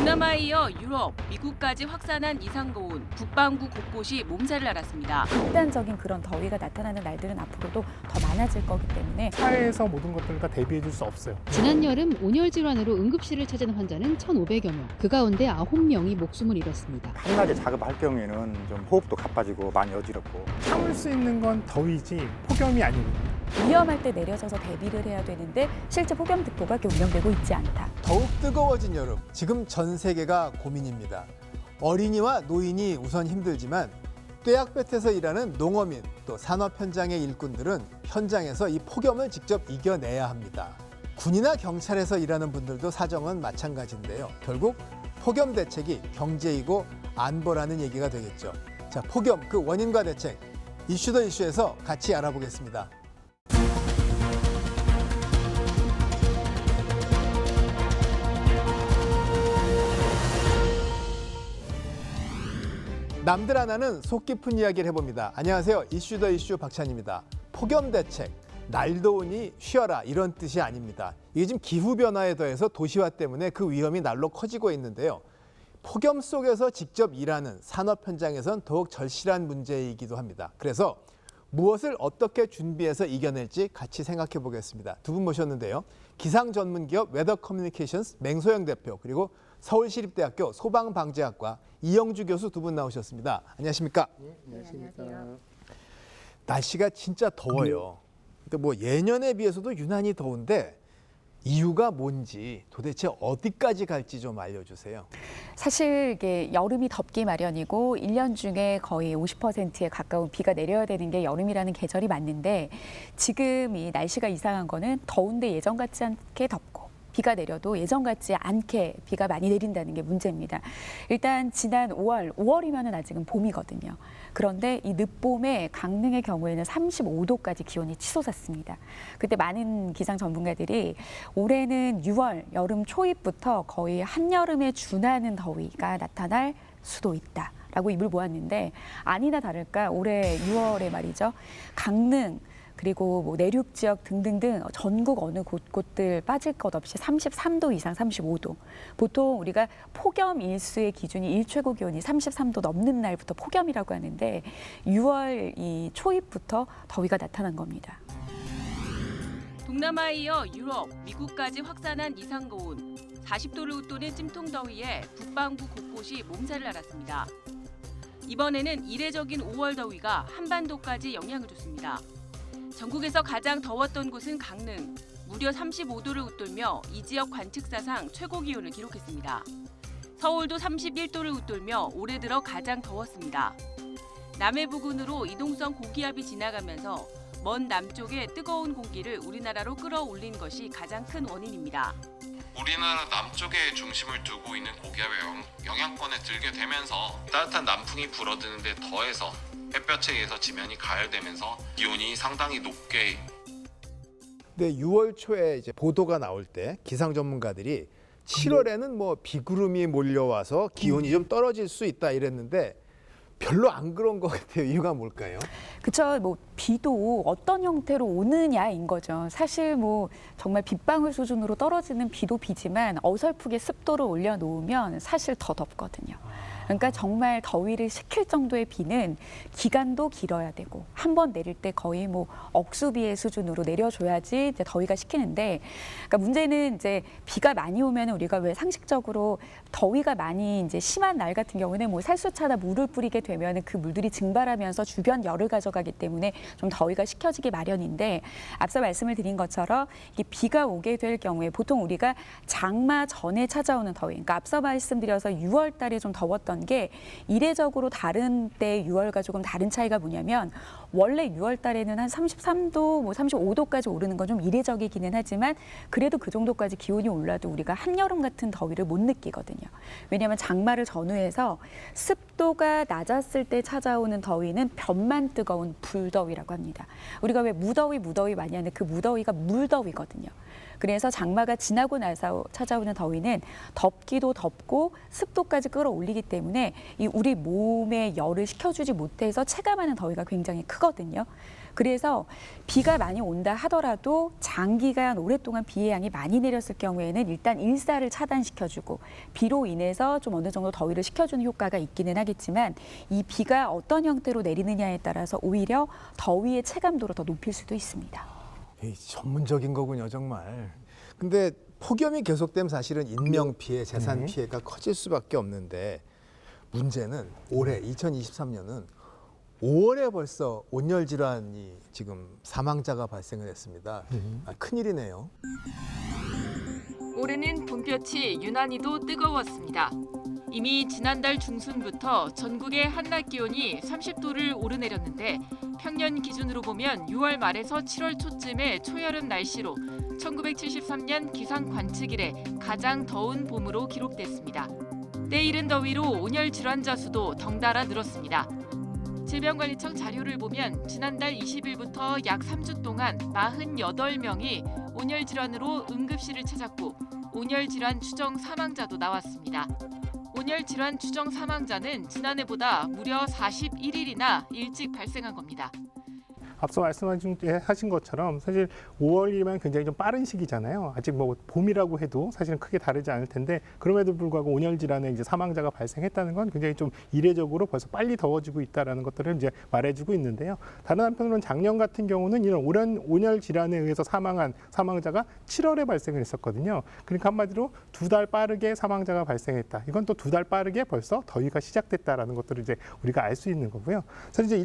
동남아에 이어 유럽, 미국까지 확산한 이상고온, 북반구 곳곳이 몸살을 앓았습니다. 극단적인 그런 더위가 나타나는 날들은 앞으로도 더 많아질 거기 때문에 차에서 모든 것들을 다 대비해 줄 수 없어요. 지난 여름 온열 질환으로 응급실을 찾은 환자는 1,500여 명. 그 가운데 9명이 목숨을 잃었습니다. 한낮에 작업할 경우에는 좀 호흡도 가빠지고 많이 어지럽고. 참을 수 있는 건 더위지 폭염이 아니거든요. 위험할 때 내려져서 대비를 해야 되는데 실제 폭염특보가 운영되고 있지 않다. 더욱 뜨거워진 여름, 지금 전 세계가 고민입니다. 어린이와 노인이 우선 힘들지만 뙤약볕에서 일하는 농어민, 또 산업 현장의 일꾼들은 현장에서 이 폭염을 직접 이겨내야 합니다. 군이나 경찰에서 일하는 분들도 사정은 마찬가지인데요. 결국 폭염 대책이 경제이고 안보라는 얘기가 되겠죠. 자, 폭염 그 원인과 대책, 이슈 더 이슈에서 같이 알아보겠습니다. 남들 안 하는 속 깊은 이야기를 해봅니다. 안녕하세요. 이슈 더 이슈 박찬입니다. 폭염 대책, 날 더우니 쉬어라 이런 뜻이 아닙니다. 이게 지금 기후변화에 더해서 도시화 때문에 그 위험이 날로 커지고 있는데요. 폭염 속에서 직접 일하는 산업 현장에선 더욱 절실한 문제이기도 합니다. 그래서 무엇을 어떻게 준비해서 이겨낼지 같이 생각해 보겠습니다. 두 분 모셨는데요. 기상 전문 기업 웨더 커뮤니케이션스 맹소영 대표, 그리고 서울시립대학교 소방방재학과 이영주 교수 두 분 나오셨습니다. 안녕하십니까? 네, 안녕하십니까. 날씨가 진짜 더워요. 근데 뭐 예년에 비해서도 유난히 더운데 이유가 뭔지, 도대체 어디까지 갈지 좀 알려주세요. 사실 이게 여름이 덥기 마련이고 1년 중에 거의 50%에 가까운 비가 내려야 되는 게 여름이라는 계절이 맞는데, 지금 이 날씨가 이상한 거는 더운데 예전 같지 않게 덥고 비가 내려도 예전 같지 않게 비가 많이 내린다는 게 문제입니다. 일단 지난 5월이면은 아직은 봄이거든요. 그런데 이 늦봄에 강릉의 경우에는 35도까지 기온이 치솟았습니다. 그때 많은 기상 전문가들이 올해는 6월 여름 초입부터 거의 한여름에 준하는 더위가 나타날 수도 있다 라고 입을 모았는데, 아니나 다를까 올해 6월에 말이죠, 강릉 그리고 뭐 내륙 지역 등등등 전국 어느 곳곳들 빠질 것 없이 33도 이상, 35도. 보통 우리가 폭염 일수의 기준이 일최고 기온이 33도 넘는 날부터 폭염이라고 하는데 6월 이 초입부터 더위가 나타난 겁니다. 동남아에 이어 유럽, 미국까지 확산한 이상고온, 40도를 웃도는 찜통더위에 북반구 곳곳이 몸살을 앓았습니다. 이번에는 이례적인 5월 더위가 한반도까지 영향을 줬습니다. 전국에서 가장 더웠던 곳은 강릉, 무려 35도를 웃돌며 이 지역 관측사상 최고 기온을 기록했습니다. 서울도 31도를 웃돌며 올해 들어 가장 더웠습니다. 남해 부근으로 이동성 고기압이 지나가면서 먼 남쪽의 뜨거운 공기를 우리나라로 끌어올린 것이 가장 큰 원인입니다. 우리나라 남쪽에 중심을 두고 있는 고기압의 영향권에 들게 되면서 따뜻한 남풍이 불어드는데 더해서 햇볕에 의해서 지면이 가열되면서 기온이 상당히 높게. 근데 6월 초에 이제 보도가 나올 때 기상 전문가들이 7월에는 뭐 비구름이 몰려와서 기온이 좀 떨어질 수 있다 이랬는데 별로 안 그런 것 같아요. 이유가 뭘까요? 그렇죠. 뭐 비도 어떤 형태로 오느냐인 거죠. 사실 뭐 정말 빗방울 수준으로 떨어지는 비도 비지만 어설프게 습도를 올려놓으면 사실 더 덥거든요. 그러니까 정말 더위를 식힐 정도의 비는 기간도 길어야 되고 한 번 내릴 때 거의 뭐 억수비의 수준으로 내려줘야지 이제 더위가 식히는데, 그러니까 문제는 이제 비가 많이 오면 우리가 왜 상식적으로 더위가 많이 이제 심한 날 같은 경우는 뭐 살수차다 물을 뿌리게 되면 그 물들이 증발하면서 주변 열을 가져가기 때문에 좀 더위가 식혀지기 마련인데, 앞서 말씀을 드린 것처럼 이게 비가 오게 될 경우에 보통 우리가 장마 전에 찾아오는 더위, 그러니까 앞서 말씀드려서 6월 달에 좀 더웠던 게 이례적으로 다른 때 6월과 조금 다른 차이가 뭐냐면, 원래 6월 달에는 한 33도, 뭐 35도까지 오르는 건 좀 이례적이기는 하지만 그래도 그 정도까지 기온이 올라도 우리가 한여름 같은 더위를 못 느끼거든요. 왜냐하면 장마를 전후해서 습도가 낮았을 때 찾아오는 더위는 볕만 뜨거운 불더위라고 합니다. 우리가 왜 무더위 많이 하는 그 무더위가 물더위거든요. 그래서 장마가 지나고 나서 찾아오는 더위는 덥기도 덥고 습도까지 끌어올리기 때문에 이 우리 몸의 열을 식혀주지 못해서 체감하는 더위가 굉장히 크거든요. 그래서 비가 많이 온다 하더라도 장기간 오랫동안 비의 양이 많이 내렸을 경우에는 일단 일사를 차단시켜주고 비로 인해서 좀 어느 정도 더위를 식혀주는 효과가 있기는 하겠지만 이 비가 어떤 형태로 내리느냐에 따라서 오히려 더위의 체감도를 더 높일 수도 있습니다. 전문적인 거군요, 정말. 근데 폭염이 계속되면 사실은 인명 피해, 재산 피해가 커질 수밖에 없는데 문제는 올해 2023년은 5월에 벌써 온열 질환이 지금 사망자가 발생을 했습니다. 큰일이네요. 올해는 봄볕이 유난히도 뜨거웠습니다. 이미 지난달 중순부터 전국의 한낮 기온이 30도를 오르내렸는데 평년 기준으로 보면 6월 말에서 7월 초쯤의 초여름 날씨로 1973년 기상 관측 이래 가장 더운 봄으로 기록됐습니다. 때이른 더위로 온열 질환자 수도 덩달아 늘었습니다. 질병관리청 자료를 보면 지난달 20일부터 약 3주 동안 48명이 온열 질환으로 응급실을 찾았고 온열 질환 추정 사망자도 나왔습니다. 온열 질환 추정 사망자는 지난해보다 무려 41일이나 일찍 발생한 겁니다. 앞서 말씀하신 것처럼 사실 5월이면 굉장히 좀 빠른 시기잖아요. 아직 뭐 봄이라고 해도 사실은 크게 다르지 않을 텐데 그럼에도 불구하고 온열 질환에 이제 사망자가 발생했다는 건 굉장히 좀 이례적으로 벌써 빨리 더워지고 있다라는 것들을 이제 말해주고 있는데요. 다른 한편으로는 작년 같은 경우는 이런 온열 질환에 의해서 사망한 사망자가 7월에 발생을 했었거든요. 그러니까 한마디로 2달 빠르게 사망자가 발생했다. 이건 또 2달 빠르게 벌써 더위가 시작됐다라는 것들을 이제 우리가 알 수 있는 거고요. 사실 이제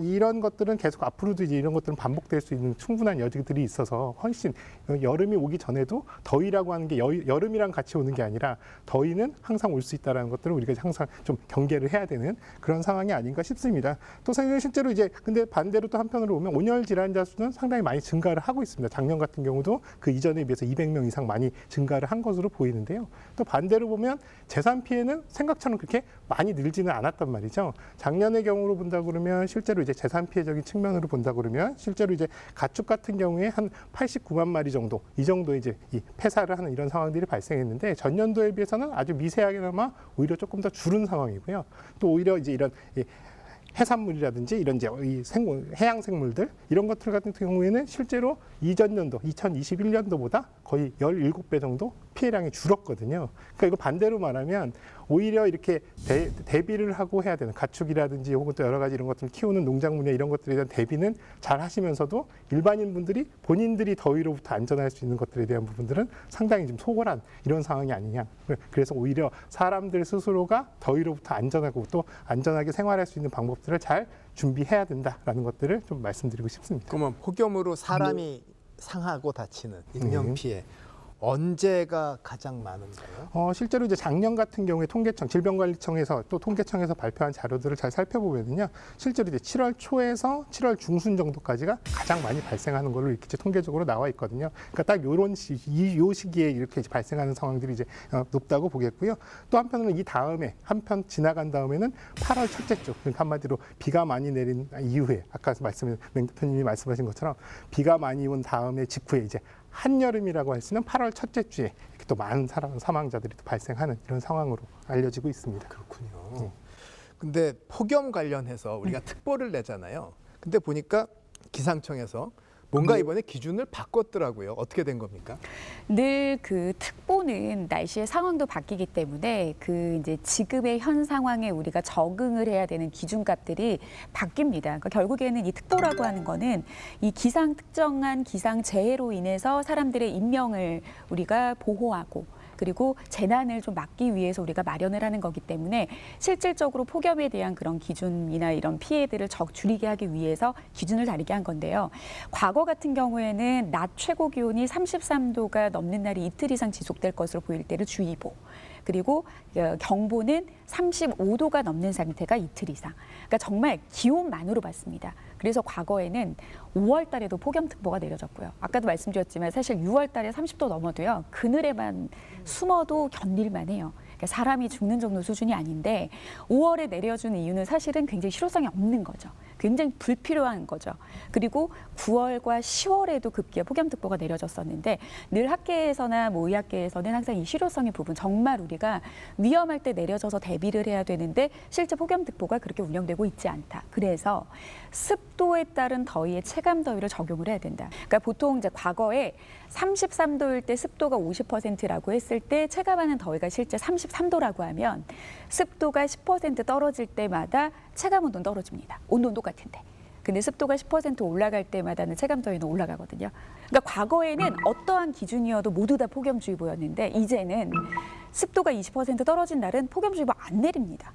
이런 것들은 계속 앞으로도 이제 이런 것들은 반복될 수 있는 충분한 여지들이 있어서 훨씬 여름이 오기 전에도 더위라고 하는 게 여름이랑 같이 오는 게 아니라 더위는 항상 올 수 있다라는 것들을 우리가 항상 좀 경계를 해야 되는 그런 상황이 아닌가 싶습니다. 또 사실 실제로 이제 근데 반대로 또 한편으로 보면 온열 질환자 수는 상당히 많이 증가를 하고 있습니다. 작년 같은 경우도 그 이전에 비해서 200명 이상 많이 증가를 한 것으로 보이는데요. 또 반대로 보면 재산 피해는 생각처럼 그렇게 많이 늘지는 않았단 말이죠. 작년의 경우로 본다 그러면 실제로 이제 재산 피해적인 측면으로 본다 그러면 실제로 이제 가축 같은 경우에 한 89만 마리 정도 이 정도 이제 이 폐사를 하는 이런 상황들이 발생했는데 전년도에 비해서는 아주 미세하게나마 오히려 조금 더 줄은 상황이고요. 또 오히려 이제 이런 해산물이라든지 이런 이제 이 해양 생물들 이런 것들 같은 경우에는 실제로 이전 연도 2021년도보다 거의 17배 정도 피해량이 줄었거든요. 그러니까 이거 반대로 말하면 오히려 이렇게 대비를 하고 해야 되는 가축이라든지 혹은 또 여러 가지 이런 것들을 키우는 농작물이나 이런 것들에 대한 대비는 잘 하시면서도 일반인 분들이 본인들이 더위로부터 안전할 수 있는 것들에 대한 부분들은 상당히 좀 소홀한 이런 상황이 아니냐. 그래서 오히려 사람들 스스로가 더위로부터 안전하고 또 안전하게 생활할 수 있는 방법들을 잘 준비해야 된다라는 것들을 좀 말씀드리고 싶습니다. 그러면 폭염으로 사람이 상하고 다치는 인명 피해 언제가 가장 많은가요? 실제로 이제 작년 같은 경우에 통계청, 질병관리청에서 또 통계청에서 발표한 자료들을 잘 살펴보면요, 실제로 이제 7월 초에서 7월 중순 정도까지가 가장 많이 발생하는 걸로 이렇게 통계적으로 나와 있거든요. 그러니까 딱 요런 요 시기에 이렇게 발생하는 상황들이 이제 높다고 보겠고요. 또 한편으로는 이 다음에 한편 지나간 다음에는 8월 첫째 주, 그러니까 한마디로 비가 많이 내린 이후에 아까 맹 대표님이 말씀하신 것처럼 비가 많이 온 다음에 직후에 이제 한여름이라고 할 수 있는 8월 첫째 주에 이렇게 또 많은 사망자들이 또 발생하는 이런 상황으로 알려지고 있습니다. 그렇군요. 근데 폭염 관련해서 우리가 특보를 내잖아요. 근데 보니까 기상청에서 뭔가 이번에 기준을 바꿨더라고요. 어떻게 된 겁니까? 늘 그 특보는 날씨의 상황도 바뀌기 때문에 그 이제 지금의 현 상황에 우리가 적응을 해야 되는 기준값들이 바뀝니다. 그러니까 결국에는 이 특보라고 하는 거는 이 기상 특정한 기상 재해로 인해서 사람들의 인명을 우리가 보호하고 그리고 재난을 좀 막기 위해서 우리가 마련을 하는 거기 때문에 실질적으로 폭염에 대한 그런 기준이나 이런 피해들을 줄이게 하기 위해서 기준을 다르게 한 건데요. 과거 같은 경우에는 낮 최고 기온이 33도가 넘는 날이 이틀 이상 지속될 것으로 보일 때를 주의보. 그리고 경보는 35도가 넘는 상태가 이틀 이상. 그러니까 정말 기온만으로 봤습니다. 그래서 과거에는 5월 달에도 폭염특보가 내려졌고요. 아까도 말씀드렸지만 사실 6월 달에 30도 넘어도요. 그늘에만 숨어도 견딜만 해요. 그러니까 사람이 죽는 정도 수준이 아닌데 5월에 내려준 이유는 사실은 굉장히 실효성이 없는 거죠. 굉장히 불필요한 거죠. 그리고 9월과 10월에도 급기야 폭염특보가 내려졌었는데 늘 학계에서나 뭐 의학계에서는 항상 이 실효성의 부분 정말 우리가 위험할 때 내려져서 대비를 해야 되는데 실제 폭염특보가 그렇게 운영되고 있지 않다. 그래서 습도에 따른 더위의 체감 더위를 적용을 해야 된다. 그러니까 보통 이제 과거에 33도일 때 습도가 50%라고 했을 때 체감하는 더위가 실제 33도라고 하면 습도가 10% 떨어질 때마다 체감 온도는 떨어집니다. 온도는 똑같은데. 근데 습도가 10% 올라갈 때마다는 체감 더위는 올라가거든요. 그러니까 과거에는 어떠한 기준이어도 모두 다 폭염주의보였는데 이제는 습도가 20% 떨어진 날은 폭염주의보 안 내립니다.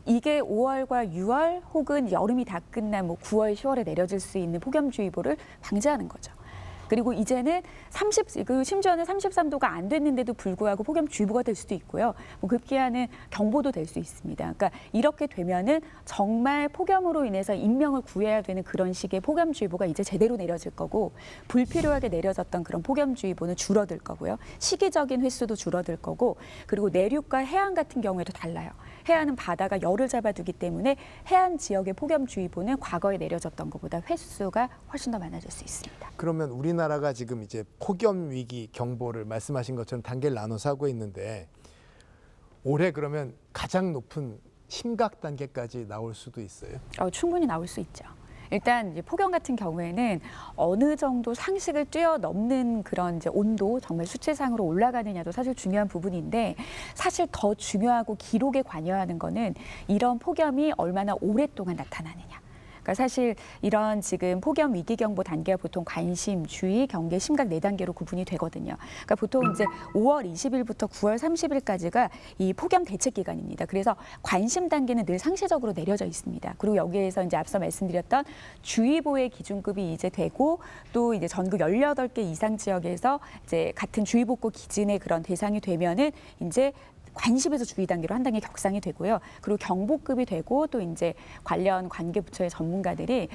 이게 5월과 6월 혹은 여름이 다 끝난 뭐 9월, 10월에 내려질 수 있는 폭염주의보를 방지하는 거죠. 그리고 이제는 심지어는 33도가 안 됐는데도 불구하고 폭염주의보가 될 수도 있고요. 뭐 급기야는 경보도 될 수 있습니다. 그러니까 이렇게 되면은 정말 폭염으로 인해서 인명을 구해야 되는 그런 식의 폭염주의보가 이제 제대로 내려질 거고 불필요하게 내려졌던 그런 폭염주의보는 줄어들 거고요. 시기적인 횟수도 줄어들 거고 그리고 내륙과 해안 같은 경우에도 달라요. 해안은 바다가 열을 잡아두기 때문에 해안 지역의 폭염주의보는 과거에 내려졌던 것보다 횟수가 훨씬 더 많아질 수 있습니다. 그러면 우리나라가 지금 이제 폭염 위기 경보를 말씀하신 것처럼 단계를 나눠서 하고 있는데 올해 그러면 가장 높은 심각 단계까지 나올 수도 있어요? 충분히 나올 수 있죠. 일단 이제 폭염 같은 경우에는 어느 정도 상식을 뛰어넘는 그런 이제 온도, 정말 수치상으로 올라가느냐도 사실 중요한 부분인데 사실 더 중요하고 기록에 관여하는 거는 이런 폭염이 얼마나 오랫동안 나타나느냐. 그러니까 사실 이런 지금 폭염 위기경보 단계가 보통 관심, 주의, 경계, 심각 4단계로 구분이 되거든요. 그러니까 보통 이제 5월 20일부터 9월 30일까지가 이 폭염 대책 기간입니다. 그래서 관심 단계는 늘 상시적으로 내려져 있습니다. 그리고 여기에서 이제 앞서 말씀드렸던 주의보의 기준급이 이제 되고 또 이제 전국 18개 이상 지역에서 이제 같은 주의보급 기준의 그런 대상이 되면은 이제 관심에서 주의 단계로 한 단계 격상이 되고요. 그리고 경보급이 되고 또 이제 관련 관계 부처의 전문가들이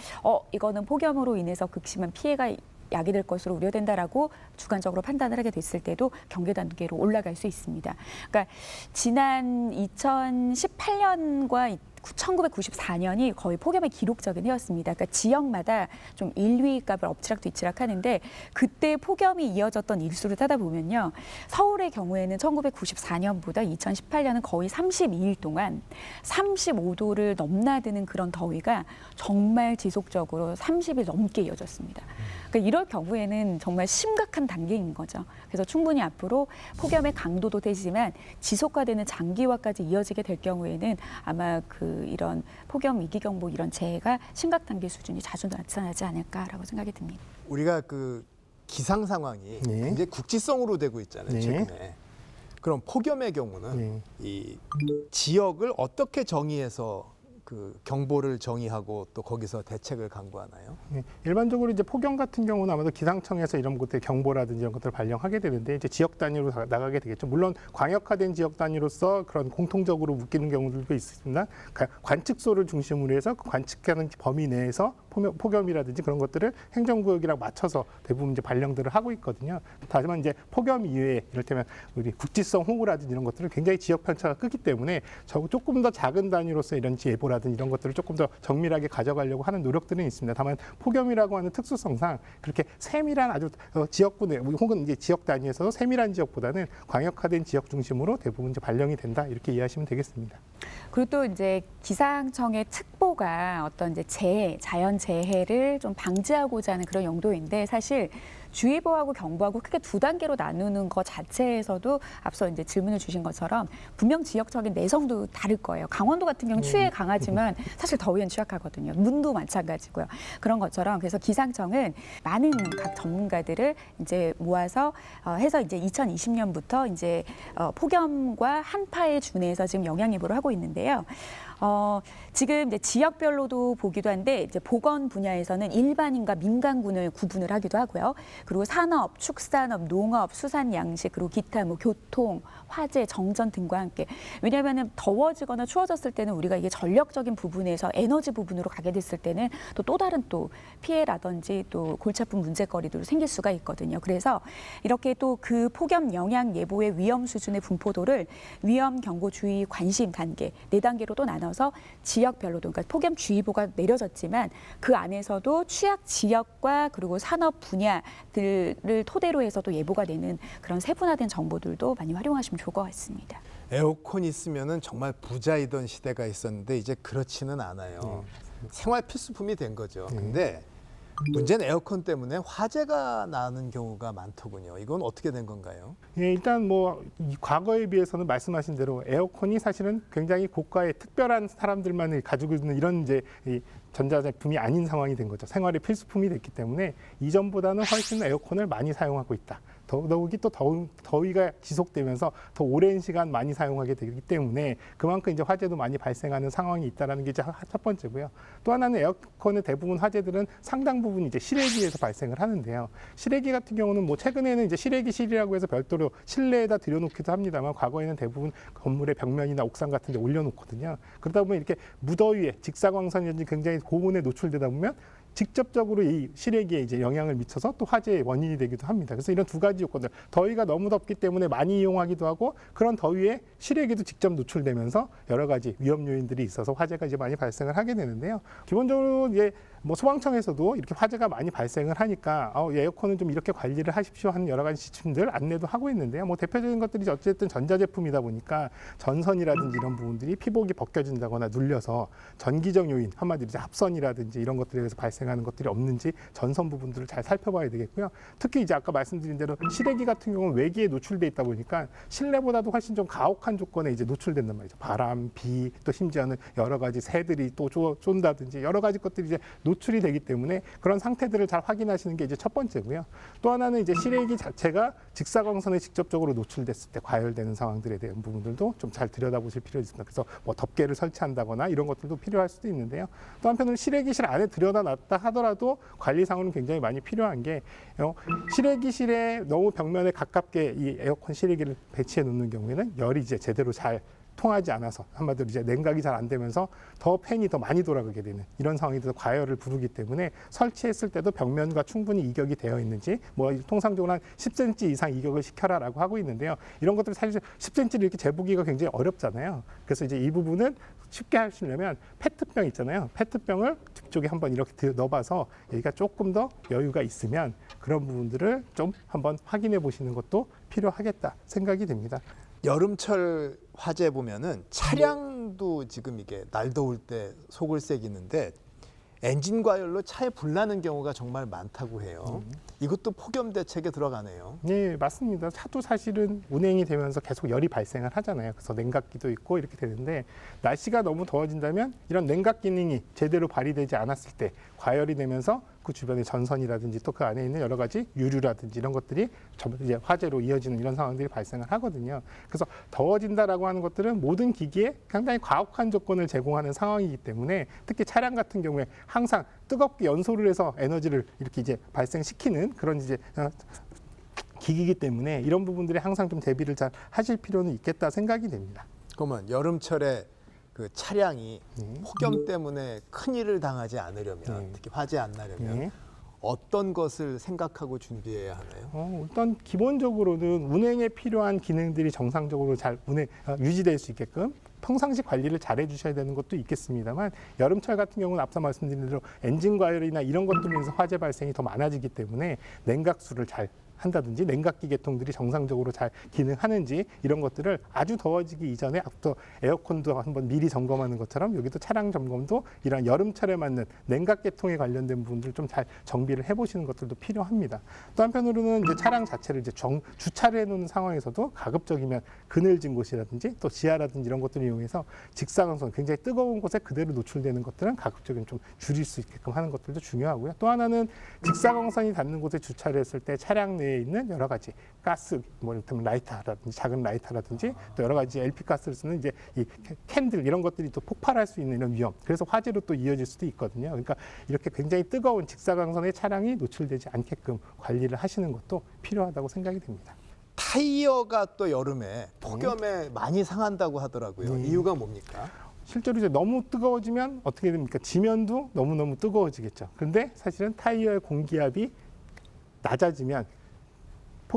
이거는 폭염으로 인해서 극심한 피해가 야기될 것으로 우려된다라고 주관적으로 판단을 하게 됐을 때도 경계 단계로 올라갈 수 있습니다. 그러니까 지난 2018년과 1994년이 거의 폭염의 기록적인 해였습니다. 그러니까 지역마다 좀 1, 2위 값을 엎치락뒤치락 하는데 그때 폭염이 이어졌던 일수를 따다 보면요. 서울의 경우에는 1994년보다 2018년은 거의 32일 동안 35도를 넘나드는 그런 더위가 정말 지속적으로 30일 넘게 이어졌습니다. 그러니까 이럴 경우에는 정말 심각한 단계인 거죠. 그래서 충분히 앞으로 폭염의 강도도 되지만 지속화되는 장기화까지 이어지게 될 경우에는 아마 이런 폭염 위기경보 이런 재해가 심각 단계 수준이 자주 나타나지 않을까라고 생각이 듭니다. 우리가 기상 상황이 굉장히 국지성으로 되고 있잖아요, 최근에. 그럼 폭염의 경우는 이 지역을 어떻게 정의해서 경보를 정의하고 또 거기서 대책을 강구하나요? 일반적으로 이제 폭염 같은 경우는 아마도 기상청에서 이런 것들 경보라든지 이런 것들을 발령하게 되는데 이제 지역 단위로 나가게 되겠죠. 물론 광역화된 지역 단위로서 그런 공통적으로 묶이는 경우들도 있습니다. 관측소를 중심으로 해서 관측하는 범위 내에서 폭염이라든지 그런 것들을 행정구역이랑 맞춰서 대부분 이제 발령들을 하고 있거든요. 하지만 이제 폭염 이외에 이를테면 우리 국지성 호우라든지 이런 것들은 굉장히 지역 편차가 크기 때문에 조금 더 작은 단위로서 이런 예보라든지 이런 것들을 조금 더 정밀하게 가져가려고 하는 노력들은 있습니다. 다만 폭염이라고 하는 특수성상 그렇게 세밀한 아주 지역구 내 혹은 이제 지역 단위에서도 세밀한 지역보다는 광역화된 지역 중심으로 대부분 이제 발령이 된다 이렇게 이해하시면 되겠습니다. 그리고 또 이제 기상청의 특보가 어떤 이제 자연 재해를 좀 방지하고자 하는 그런 용도인데 사실 주의보하고 경보하고 크게 2단계로 나누는 것 자체에서도 앞서 이제 질문을 주신 것처럼 분명 지역적인 내성도 다를 거예요. 강원도 같은 경우는 추위에 강하지만 사실 더위엔 취약하거든요. 문도 마찬가지고요. 그런 것처럼 그래서 기상청은 많은 각 전문가들을 이제 모아서 해서 이제 2020년부터 이제 폭염과 한파에 준해서 지금 영양 예보를 하고 있는데요. 지금 이제 지역별로도 보기도 한데 이제 보건 분야에서는 일반인과 민간군을 구분을 하기도 하고요. 그리고 산업, 축산업, 농업, 수산, 양식, 그리고 기타 뭐 교통, 화재, 정전 등과 함께. 왜냐하면 더워지거나 추워졌을 때는 우리가 이게 전력적인 부분에서 에너지 부분으로 가게 됐을 때는 또 다른 또 피해라든지 또 골치 아픈 문제거리도 생길 수가 있거든요. 그래서 이렇게 또 그 폭염 영향 예보의 위험 수준의 분포도를 위험 경고 주의 관심 단계 4단계로 또 나눠서 지역별로도, 그러니까 폭염주의보가 내려졌지만 그 안에서도 취약 지역과 그리고 산업 분야들을 토대로 해서 또 예보가 되는 그런 세분화된 정보들도 많이 활용하시면 좋을 것 같습니다. 에어컨 있으면은 정말 부자이던 시대가 있었는데 이제 그렇지는 않아요. 생활 필수품이 된 거죠. 근데 문제는 에어컨 때문에 화재가 나는 경우가 많더군요. 이건 어떻게 된 건가요? 예, 일단 뭐 과거에 비해서는 말씀하신 대로 에어컨이 사실은 굉장히 고가의 특별한 사람들만 가지고 있는 이런 이제 이 전자제품이 아닌 상황이 된 거죠. 생활의 필수품이 됐기 때문에 이전보다는 훨씬 에어컨을 많이 사용하고 있다. 더욱이 또 더위가 지속되면서 더 오랜 시간 많이 사용하게 되기 때문에 그만큼 이제 화재도 많이 발생하는 상황이 있다라는 게 이제 첫 번째고요. 또 하나는 에어컨의 대부분 화재들은 상당 부분 이제 실외기에서 발생을 하는데요. 실외기 같은 경우는 뭐 최근에는 이제 실외기실이라고 해서 별도로 실내에다 들여놓기도 합니다만 과거에는 대부분 건물의 벽면이나 옥상 같은 데 올려놓거든요. 그러다 보면 이렇게 무더위에 직사광선이라든지 굉장히 고온에 노출되다 보면 직접적으로 이 실외기에 이제 영향을 미쳐서 또 화재의 원인이 되기도 합니다. 그래서 이런 두 가지 요건들, 더위가 너무 덥기 때문에 많이 이용하기도 하고 그런 더위에 실외기도 직접 노출되면서 여러 가지 위험 요인들이 있어서 화재가 이제 많이 발생을 하게 되는데요. 기본적으로 이제 뭐 소방청에서도 이렇게 화재가 많이 발생을 하니까 에어컨은 좀 이렇게 관리를 하십시오 하는 여러 가지 지침들 안내도 하고 있는데요. 뭐 대표적인 것들이 어쨌든 전자제품이다 보니까 전선이라든지 이런 부분들이 피복이 벗겨진다거나 눌려서 전기적 요인, 한마디로 이제 합선이라든지 이런 것들에 의해서 발생하는 것들이 없는지 전선 부분들을 잘 살펴봐야 되겠고요. 특히 이제 아까 말씀드린 대로 실외기 같은 경우는 외기에 노출돼 있다 보니까 실내보다도 훨씬 좀 가혹한 조건에 이제 노출된단 말이죠. 바람, 비, 또 심지어는 여러 가지 새들이 또 쏜다든지 여러 가지 것들이 이제 노출이 되기 때문에 그런 상태들을 잘 확인하시는 게 이제 첫 번째고요. 또 하나는 이제 실외기 자체가 직사광선에 직접적으로 노출됐을 때 과열되는 상황들에 대한 부분들도 좀 잘 들여다보실 필요가 있습니다. 그래서 뭐 덮개를 설치한다거나 이런 것들도 필요할 수도 있는데요. 또 한편으로는 실외기실 안에 들여다놨다 하더라도 관리상으로는 굉장히 많이 필요한 게 실외기실에 너무 벽면에 가깝게 이 에어컨 실외기를 배치해 놓는 경우에는 열이 이제 제대로 잘 통하지 않아서 한마디로 이제 냉각이 잘 안 되면서 더 팬이 더 많이 돌아가게 되는 이런 상황이 돼서 과열을 부르기 때문에 설치했을 때도 벽면과 충분히 이격이 되어 있는지 뭐 통상적으로 한 10cm 이상 이격을 시켜라라고 하고 있는데요. 이런 것들을 사실 10cm를 이렇게 재보기가 굉장히 어렵잖아요. 그래서 이제 이 부분은 쉽게 하시려면 페트병 있잖아요. 페트병을 뒤쪽에 한번 이렇게 넣어봐서 여기가 조금 더 여유가 있으면 그런 부분들을 좀 한번 확인해 보시는 것도 필요하겠다 생각이 됩니다. 여름철 화재 보면은 차량도 지금 이게 날 더울 때 속을 새기는데 엔진 과열로 차에 불 나는 경우가 정말 많다고 해요. 이것도 폭염 대책에 들어가네요. 네, 맞습니다. 차도 사실은 운행이 되면서 계속 열이 발생을 하잖아요. 그래서 냉각기도 있고 이렇게 되는데 날씨가 너무 더워진다면 이런 냉각 기능이 제대로 발휘되지 않았을 때 과열이 되면서 그 주변의 전선이라든지 또 그 안에 있는 여러 가지 유류라든지 이런 것들이 이제 화재로 이어지는 이런 상황들이 발생을 하거든요. 그래서 더워진다라고 하는 것들은 모든 기기에 상당히 과혹한 조건을 제공하는 상황이기 때문에 특히 차량 같은 경우에 항상 뜨겁게 연소를 해서 에너지를 이렇게 이제 발생시키는 그런 이제 기기이기 때문에 이런 부분들이 항상 좀 대비를 잘 하실 필요는 있겠다 생각이 됩니다. 그러면 여름철에 그 차량이 폭염 때문에 큰일을 당하지 않으려면 특히 화재 안 나려면 어떤 것을 생각하고 준비해야 하나요? 일단 기본적으로는 운행에 필요한 기능들이 정상적으로 잘 유지될 수 있게끔 평상시 관리를 잘 해주셔야 되는 것도 있겠습니다만 여름철 같은 경우는 앞서 말씀드린 대로 엔진 과열이나 이런 것들로 인해서 화재 발생이 더 많아지기 때문에 냉각수를 잘 한다든지 냉각기 계통들이 정상적으로 잘 기능하는지 이런 것들을 아주 더워지기 이전에 앞서 에어컨도 한번 미리 점검하는 것처럼 여기도 차량 점검도 이런 여름철에 맞는 냉각 계통에 관련된 부분들 좀 잘 정비를 해보시는 것들도 필요합니다. 또 한편으로는 이제 차량 자체를 이제 주차를 해놓는 상황에서도 가급적이면 그늘진 곳이라든지 또 지하라든지 이런 것들을 이용해서 직사광선 굉장히 뜨거운 곳에 그대로 노출되는 것들은 가급적이면 좀 줄일 수 있게끔 하는 것들도 중요하고요. 또 하나는 직사광선이 닿는 곳에 주차를 했을 때 차량 내 내에 있는 여러 가지 가스, 뭐 이를테면 라이터라든지 작은 라이터라든지 또 여러 가지 LP 가스를 쓰는 이제 이 캔들 이런 것들이 또 폭발할 수 있는 이런 위험. 그래서 화재로 또 이어질 수도 있거든요. 그러니까 이렇게 굉장히 뜨거운 직사광선의 차량이 노출되지 않게끔 관리를 하시는 것도 필요하다고 생각이 됩니다. 타이어가 또 여름에 폭염에 많이 상한다고 하더라고요. 이유가 뭡니까? 실제로 이제 너무 뜨거워지면 어떻게 됩니까? 지면도 너무너무 뜨거워지겠죠. 그런데 사실은 타이어의 공기압이 낮아지면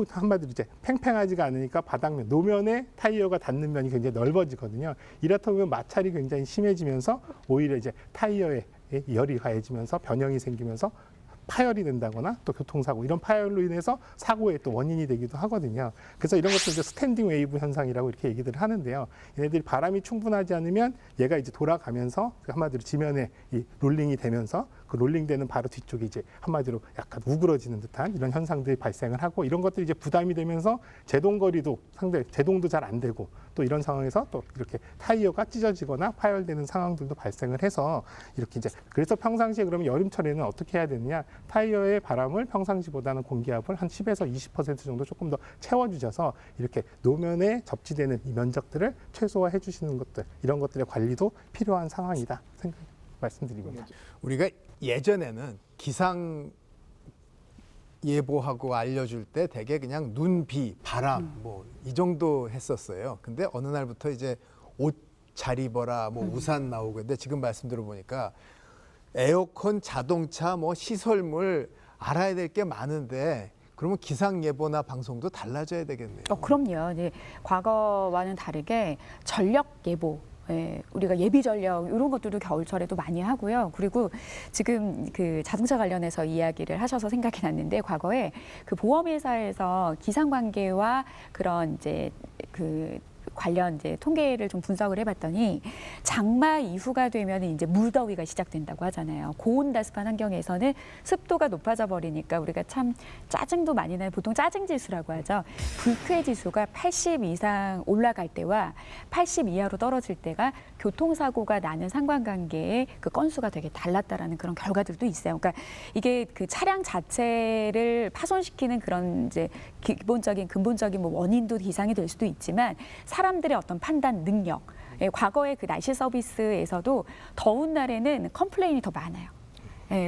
한마디로 이제 팽팽하지가 않으니까 바닥면, 노면에 타이어가 닿는 면이 굉장히 넓어지거든요. 이렇다 보면 마찰이 굉장히 심해지면서 오히려 이제 타이어에 열이 가해지면서 변형이 생기면서 파열이 된다거나 또 교통사고 이런 파열로 인해서 사고의 또 원인이 되기도 하거든요. 그래서 이런 것들 이제 스탠딩 웨이브 현상이라고 이렇게 얘기들을 하는데요. 얘네들이 바람이 충분하지 않으면 얘가 이제 돌아가면서 한마디로 지면에 이 롤링이 되면서 그 롤링되는 바로 뒤쪽이 이제 한마디로 약간 우그러지는 듯한 이런 현상들이 발생을 하고 이런 것들이 이제 부담이 되면서 제동거리도 상당히 제동도 잘 안 되고 또 이런 상황에서 또 이렇게 타이어가 찢어지거나 파열되는 상황들도 발생을 해서 이렇게 이제 그래서 평상시에 그러면 여름철에는 어떻게 해야 되느냐 타이어의 바람을 평상시보다는 공기압을 한 10에서 20% 정도 조금 더 채워주셔서 이렇게 노면에 접지되는 이 면적들을 최소화해 주시는 것들 이런 것들의 관리도 필요한 상황이다 말씀드립니다. 우리가 예전에는 기상 예보하고 알려줄 때 되게 그냥 눈, 비, 바람 뭐 이 정도 했었어요. 근데 어느 날부터 이제 옷 잘 입어라, 뭐 우산 나오고 근데 지금 말씀 들어보니까 에어컨, 자동차, 뭐 시설물 알아야 될 게 많은데 그러면 기상 예보나 방송도 달라져야 되겠네요. 그럼요. 이제 과거와는 다르게 전력 예보. 우리가 예비 전력 이런 것들도 겨울철에도 많이 하고요. 그리고 지금 그 자동차 관련해서 이야기를 하셔서 생각이 났는데 과거에 그 보험회사에서 기상 관계와 그런 이제 그 관련 이제 통계를 좀 분석을 해봤더니 장마 이후가 되면 이제 물더위가 시작된다고 하잖아요. 고온다습한 환경에서는 습도가 높아져 버리니까 우리가 참 짜증도 많이 나요. 보통 짜증 지수라고 하죠. 불쾌 지수가 80 이상 올라갈 때와 80 이하로 떨어질 때가 교통사고가 나는 상관관계의 그 건수가 되게 달랐다라는 그런 결과들도 있어요. 그러니까 이게 그 차량 자체를 파손시키는 그런 이제 기본적인 근본적인 뭐 원인도 기상이 될 수도 있지만 사람들의 어떤 판단 능력, 과거의 그 날씨 서비스에서도 더운 날에는 컴플레인이 더 많아요.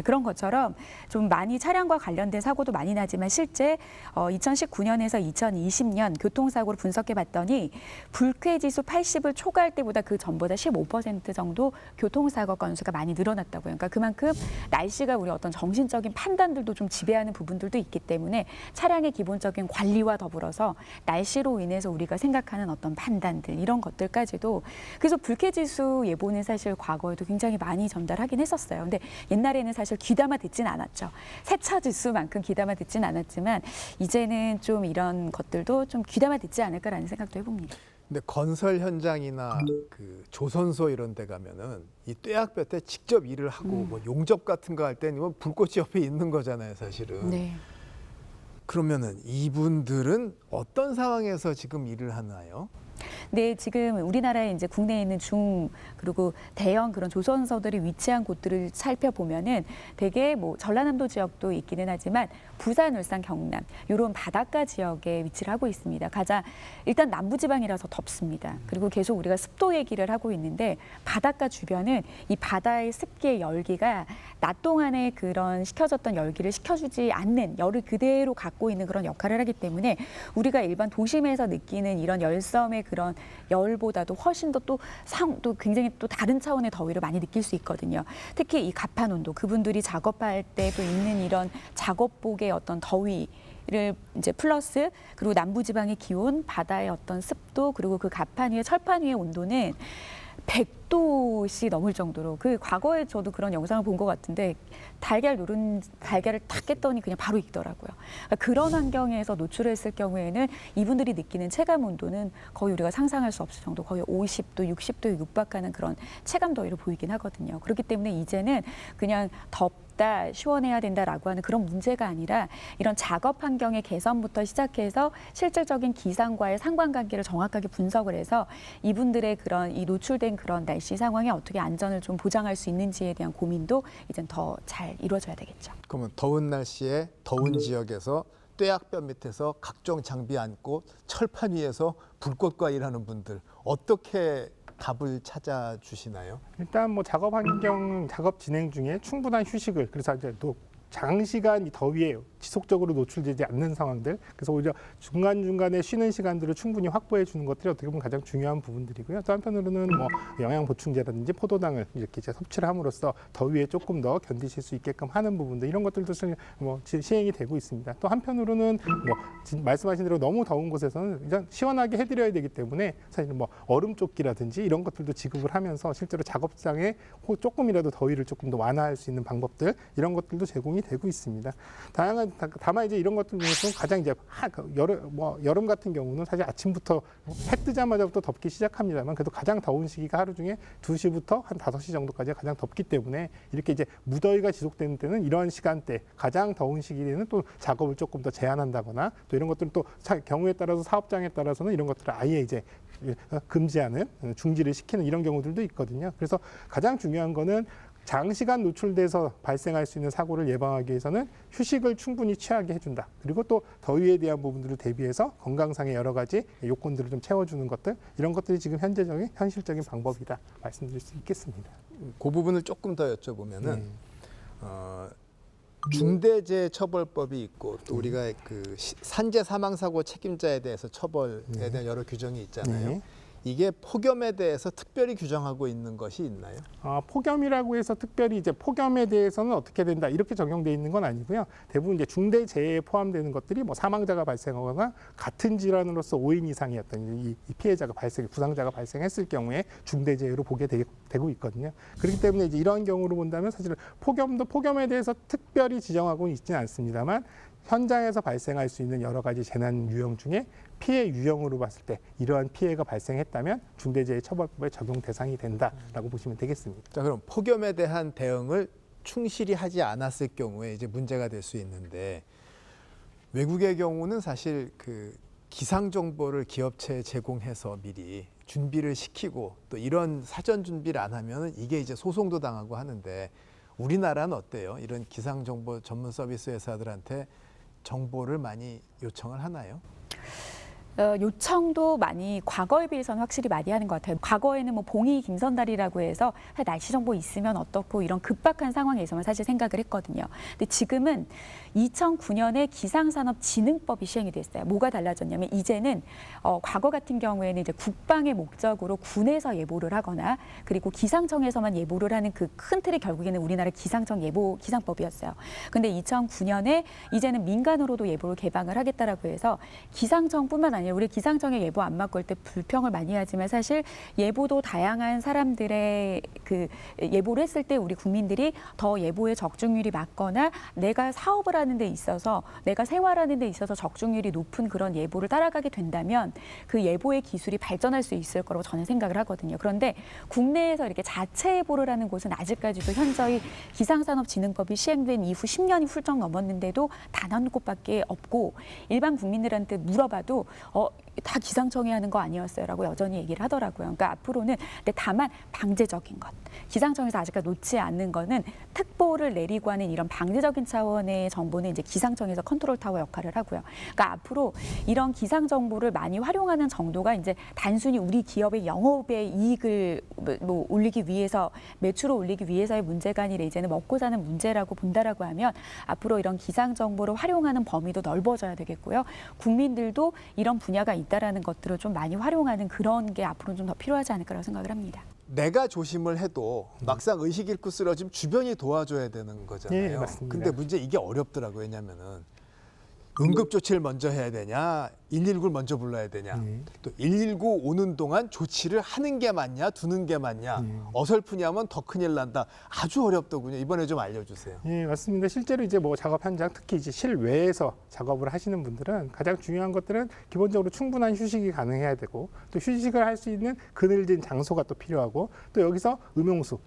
그런 것처럼 좀 많이 차량과 관련된 사고도 많이 나지만 실제 2019년에서 2020년 교통사고를 분석해 봤더니 불쾌지수 80을 초과할 때보다 그 전보다 15% 정도 교통사고 건수가 많이 늘어났다고요. 그러니까 그만큼 날씨가 우리 어떤 정신적인 판단들도 좀 지배하는 부분들도 있기 때문에 차량의 기본적인 관리와 더불어서 날씨로 인해서 우리가 생각하는 어떤 판단들 이런 것들까지도 그래서 불쾌지수 예보는 사실 과거에도 굉장히 많이 전달하긴 했었어요. 근데 옛날에는 사실 귀담아 듣진 않았죠. 세차 지수만큼 귀담아 듣진 않았지만 이제는 좀 이런 것들도 좀 귀담아 듣지 않을까라는 생각도 해봅니다. 근데 건설 현장이나 그 조선소 이런 데 가면은 이 뙤약볕 때 직접 일을 하고 뭐 용접 같은 거 할 때는 불꽃이 옆에 있는 거잖아요, 사실은. 네. 그러면은 이분들은 어떤 상황에서 지금 일을 하나요? 네, 지금 우리나라에 이제 국내에 있는 중 그리고 대형 그런 조선소들이 위치한 곳들을 살펴보면은 되게 뭐 전라남도 지역도 있기는 하지만 부산, 울산, 경남 이런 바닷가 지역에 위치를 하고 있습니다. 가장 일단 남부지방이라서 덥습니다. 그리고 계속 우리가 습도 얘기를 하고 있는데 바닷가 주변은 이 바다의 습기의 열기가 낮 동안에 그런 식혀졌던 열기를 식혀주지 않는 열을 그대로 갖고 있는 그런 역할을 하기 때문에 우리가 일반 도심에서 느끼는 이런 열섬의 그런 열보다도 훨씬 더 또 굉장히 또 다른 차원의 더위를 많이 느낄 수 있거든요. 특히 이 가판 온도, 그분들이 작업할 때도 있는 이런 작업복의 어떤 더위를 이제 플러스 그리고 남부지방의 기온, 바다의 어떤 습도 그리고 그 가판 위의 철판 위의 온도는 100도씩 넘을 정도로 그 과거에 저도 그런 영상을 본 것 같은데 달걀을 탁 깼더니 그냥 바로 익더라고요. 그러니까 그런 환경에서 노출했을 경우에는 이분들이 느끼는 체감 온도는 거의 우리가 상상할 수 없을 정도 거의 50도, 60도에 육박하는 그런 체감 더위를 보이긴 하거든요. 그렇기 때문에 이제는 그냥 덥다, 시원해야 된다라고 하는 그런 문제가 아니라 이런 작업 환경의 개선부터 시작해서 실질적인 기상과의 상관관계를 정확하게 분석을 해서 이분들의 그런 이 노출된 그런 날씨 상황에 어떻게 안전을 좀 보장할 수 있는지에 대한 고민도 이젠 더 잘 이루어져야 되겠죠. 그러면 더운 날씨에 더운 지역에서 뙤약볕 밑에서 각종 장비 안고 철판 위에서 불꽃과 일하는 분들 어떻게 답을 찾아주시나요? 일단 뭐 작업 환경, 작업 진행 중에 충분한 휴식을, 그래서 이제 또 장시간 이 더위에 지속적으로 노출되지 않는 상황들, 그래서 오히려 중간중간에 쉬는 시간들을 충분히 확보해 주는 것들이 어떻게 보면 가장 중요한 부분들이고요. 또 한편으로는 뭐 영양 보충제라든지 포도당을 이렇게 이제 섭취를 함으로써 더위에 조금 더 견디실 수 있게끔 하는 부분들, 이런 것들도 뭐 시행이 되고 있습니다. 또 한편으로는 뭐 말씀하신 대로 너무 더운 곳에서는 일단 시원하게 해드려야 되기 때문에 사실 뭐 얼음 조끼라든지 이런 것들도 지급을 하면서 실제로 작업장에 조금이라도 더위를 조금 더 완화할 수 있는 방법들, 이런 것들도 제공이 되고 있습니다. 다만 이제 이런 것들 중에서 가장 이제 여름 같은 경우는 사실 아침부터 해 뜨자마자부터 덥기 시작합니다만, 그래도 가장 더운 시기가 하루 중에 2시부터 한 5시 정도까지가 가장 덥기 때문에, 이렇게 이제 무더위가 지속되는 때는 이런 시간대, 가장 더운 시기에는 또 작업을 조금 더 제한한다거나, 또 이런 것들은 또 경우에 따라서 사업장에 따라서는 이런 것들을 아예 이제 금지하는, 중지를 시키는 이런 경우들도 있거든요. 그래서 가장 중요한 거는 장시간 노출돼서 발생할 수 있는 사고를 예방하기 위해서는 휴식을 충분히 취하게 해준다. 그리고 또 더위에 대한 부분들을 대비해서 건강상의 여러 가지 요건들을 좀 채워주는 것들, 이런 것들이 지금 현실적인 방법이다 말씀드릴 수 있겠습니다. 그 부분을 조금 더 여쭤보면은 중대재해처벌법이 있고 또 우리가 그 산재 사망사고 책임자에 대해서 처벌에 대한 여러 규정이 있잖아요. 네. 이게 폭염에 대해서 특별히 규정하고 있는 것이 있나요? 폭염이라고 해서 특별히 이제 폭염에 대해서는 어떻게 된다 이렇게 적용돼 있는 건 아니고요. 대부분 이제 중대 재해에 포함되는 것들이 뭐 사망자가 발생하거나 같은 질환으로서 5인 이상이었던 이 피해자가 부상자가 발생했을 경우에 중대 재해로 보게 되고 있거든요. 그렇기 때문에 이제 이런 경우로 본다면 사실은 폭염에 대해서 특별히 지정하고 있지는 않습니다만, 현장에서 발생할 수 있는 여러 가지 재난 유형 중에 피해 유형으로 봤을 때 이러한 피해가 발생했다면 중대재해처벌법의 적용 대상이 된다라고 보시면 되겠습니다. 자, 그럼 폭염에 대한 대응을 충실히 하지 않았을 경우에 이제 문제가 될 수 있는데, 외국의 경우는 사실 그 기상 정보를 기업체에 제공해서 미리 준비를 시키고 또 이런 사전 준비를 안 하면 이게 이제 소송도 당하고 하는데, 우리나라는 어때요? 이런 기상 정보 전문 서비스 회사들한테 정보를 많이 요청을 하나요? 요청도 많이, 과거에 비해서는 확실히 많이 하는 것 같아요. 과거에는 뭐 봉이 김선달이라고 해서 날씨 정보 있으면 어떻고 이런 급박한 상황에서만 사실 생각을 했거든요. 근데 지금은 2009년에 기상산업진흥법이 시행이 됐어요. 뭐가 달라졌냐면 이제는 과거 같은 경우에는 이제 국방의 목적으로 군에서 예보를 하거나 그리고 기상청에서만 예보를 하는 그 큰 틀이 결국에는 우리나라 기상청 예보 기상법이었어요. 근데 2009년에 이제는 민간으로도 예보를 개방을 하겠다라고 해서 기상청뿐만 아니라 우리 기상청의 예보 안 맞고 올 때 불평을 많이 하지만 사실 예보도 다양한 사람들의 그 예보를 했을 때 우리 국민들이 더 예보의 적중률이 맞거나 내가 사업을 하는 데 있어서 내가 생활하는 데 있어서 적중률이 높은 그런 예보를 따라가게 된다면 그 예보의 기술이 발전할 수 있을 거라고 저는 생각을 하거든요. 그런데 국내에서 이렇게 자체 예보를 하는 곳은 아직까지도 현저히 기상산업진흥법이 시행된 이후 10년이 훌쩍 넘었는데도 단 한 곳밖에 없고, 일반 국민들한테 물어봐도 다 기상청이 하는 거 아니었어요라고 여전히 얘기를 하더라고요. 그러니까 앞으로는, 근데 다만 방제적인 것, 기상청에서 아직까지 놓지 않는 거는 특보를 내리고 하는 이런 방제적인 차원의 정보는 이제 기상청에서 컨트롤 타워 역할을 하고요. 그러니까 앞으로 이런 기상 정보를 많이 활용하는 정도가 이제 단순히 우리 기업의 영업의 이익을 뭐 올리기 위해서, 매출을 올리기 위해서의 문제가 아니라 이제는 먹고 사는 문제라고 본다라고 하면 앞으로 이런 기상 정보를 활용하는 범위도 넓어져야 되겠고요. 국민들도 이런 분야가 있다라는 것들을 좀 많이 활용하는 그런 게 앞으로는 좀 더 필요하지 않을까라고 생각을 합니다. 내가 조심을 해도 막상 의식 잃고 쓰러지면 주변이 도와줘야 되는 거잖아요. 네, 맞습니다. 근데 문제 이게 어렵더라고요. 왜냐면은 응급조치를 먼저 해야 되냐, 119를 먼저 불러야 되냐, 또 119 오는 동안 조치를 하는 게 맞냐, 두는 게 맞냐, 어설프냐면 더 큰일 난다. 아주 어렵더군요. 이번에 좀 알려주세요. 예, 맞습니다. 실제로 이제 뭐 작업 현장, 특히 이제 실외에서 작업을 하시는 분들은 가장 중요한 것들은 기본적으로 충분한 휴식이 가능해야 되고, 또 휴식을 할 수 있는 그늘진 장소가 또 필요하고, 또 여기서 음용수,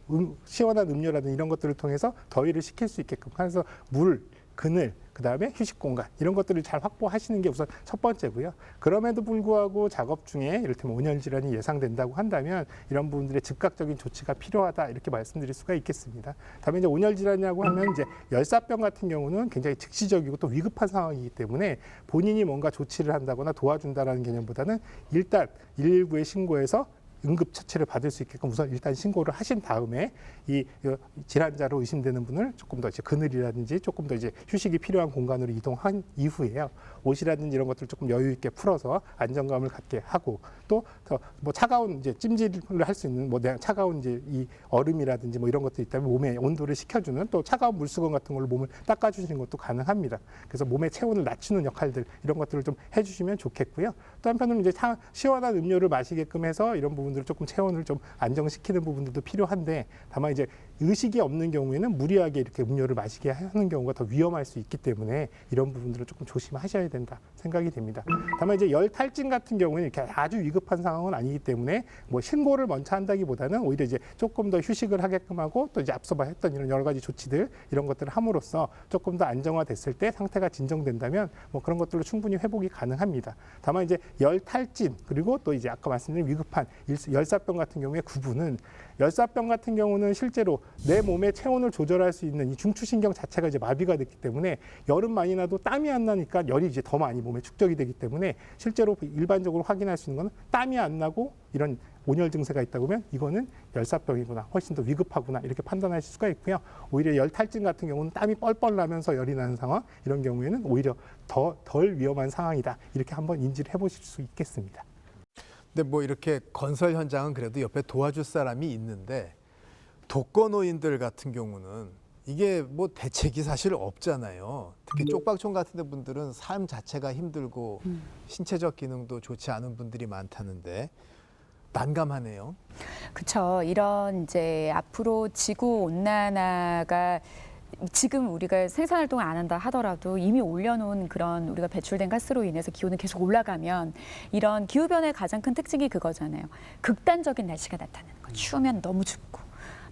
시원한 음료라든 이런 것들을 통해서 더위를 식힐 수 있게끔, 그래서 물, 그늘, 그다음에 휴식 공간 이런 것들을 잘 확보하시는 게 우선 첫 번째고요. 그럼에도 불구하고 작업 중에 이를테면 온열 질환이 예상된다고 한다면 이런 부분들의 즉각적인 조치가 필요하다 이렇게 말씀드릴 수가 있겠습니다. 다음에 이제 온열 질환이라고 하면 이제 열사병 같은 경우는 굉장히 즉시적이고 또 위급한 상황이기 때문에 본인이 뭔가 조치를 한다거나 도와준다라는 개념보다는 일단 119에 신고해서 응급 처치를 받을 수 있게끔 우선 일단 신고를 하신 다음에 이 질환자로 의심되는 분을 조금 더 이제 그늘이라든지 조금 더 이제 휴식이 필요한 공간으로 이동한 이후에요. 옷이라든지 이런 것들을 조금 여유 있게 풀어서 안정감을 갖게 하고 또 뭐 차가운 이제 찜질을 할 수 있는 뭐 차가운 이제 이 얼음이라든지 뭐 이런 것들이 있다면 몸의 온도를 식혀주는 또 차가운 물수건 같은 걸로 몸을 닦아주시는 것도 가능합니다. 그래서 몸의 체온을 낮추는 역할들 이런 것들을 좀 해주시면 좋겠고요. 또 한편으로는 이제 시원한 음료를 마시게끔 해서 이런 부분들을 조금 체온을 좀 안정시키는 부분들도 필요한데 다만 이제 의식이 없는 경우에는 무리하게 이렇게 음료를 마시게 하는 경우가 더 위험할 수 있기 때문에 이런 부분들을 조금 조심하셔야 된다 생각이 됩니다. 다만 이제 열 탈진 같은 경우에는 이렇게 아주 위급한 상황은 아니기 때문에 뭐 신고를 먼저 한다기보다는 오히려 이제 조금 더 휴식을 하게끔 하고 또 이제 앞서 했던 이런 여러 가지 조치들 이런 것들을 함으로써 조금 더 안정화됐을 때 상태가 진정된다면 뭐 그런 것들로 충분히 회복이 가능합니다. 다만 이제 열 탈진 그리고 또 이제 아까 말씀드린 위급한 열사병 같은 경우에 구분은 열사병 같은 경우는 실제로 내 몸의 체온을 조절할 수 있는 이 중추신경 자체가 이제 마비가 됐기 때문에 열은 많이 나도 땀이 안 나니까 열이 이제 더 많이 몸에 축적이 되기 때문에 실제로 일반적으로 확인할 수 있는 건 땀이 안 나고 이런 온열 증세가 있다고 하면 이거는 열사병이구나 훨씬 더 위급하구나 이렇게 판단하실 수가 있고요. 오히려 열 탈진 같은 경우는 땀이 뻘뻘 나면서 열이 나는 상황 이런 경우에는 오히려 덜 위험한 상황이다 이렇게 한번 인지를 해보실 수 있겠습니다. 근데 뭐 이렇게 건설 현장은 그래도 옆에 도와줄 사람이 있는데 독거노인들 같은 경우는 이게 뭐 대책이 사실 없잖아요. 특히 쪽방촌 같은 분들은 삶 자체가 힘들고 신체적 기능도 좋지 않은 분들이 많다는데 난감하네요. 그렇죠. 이런 이제 앞으로 지구 온난화가 지금 우리가 생산활동을 안 한다 하더라도 이미 올려놓은 그런 우리가 배출된 가스로 인해서 기온이 계속 올라가면 이런 기후변화의 가장 큰 특징이 그거잖아요. 극단적인 날씨가 나타나는 거. 추우면 너무 춥고